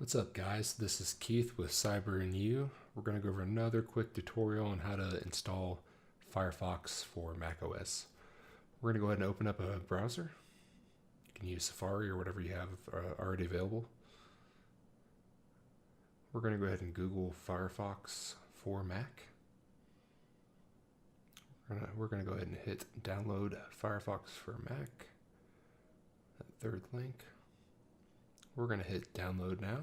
What's up guys, this is Keith with Cyber and You. We're going to go over another quick tutorial on how to install Firefox for macOS. We're going to go ahead and open up a browser. You can use Safari or whatever you have already available. We're going to go ahead and Google Firefox for Mac. We're going to go ahead and hit download Firefox for Mac. That third link. We're going to hit download now.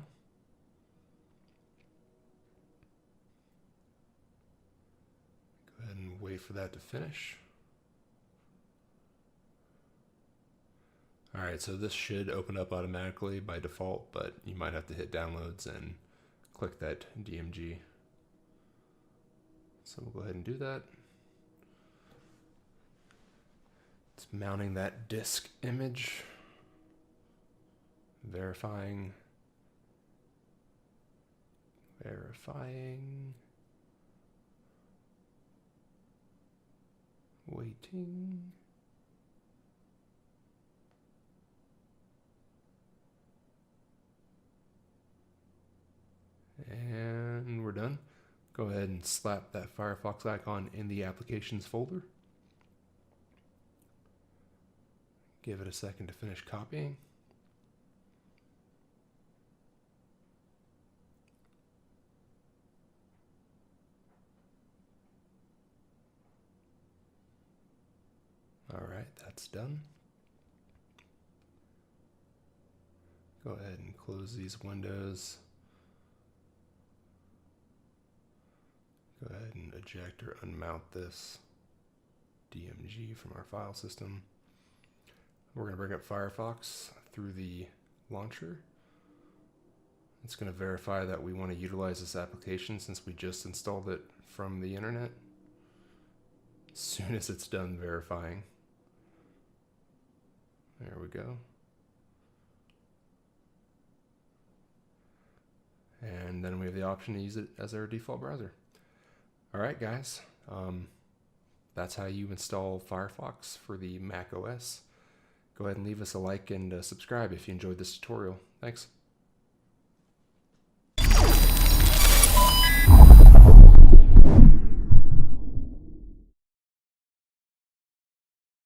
Go ahead and wait for that to finish. Alright, so this should open up automatically by default, but you might have to hit downloads and click that DMG. So we'll go ahead and do that. It's mounting that disk image. Verifying. Waiting. And we're done. Go ahead and slap that Firefox icon in the applications folder. Give it a second to finish copying. Alright, that's done. Go ahead and close these windows. Go ahead and eject or unmount this DMG from our file system. We're going to bring up Firefox through the launcher. It's going to verify that we want to utilize this application since we just installed it from the internet. As soon as it's done verifying. There we go. And then we have the option to use it as our default browser. Alright guys, that's how you install Firefox for the macOS. Go ahead and leave us a like and subscribe if you enjoyed this tutorial. Thanks.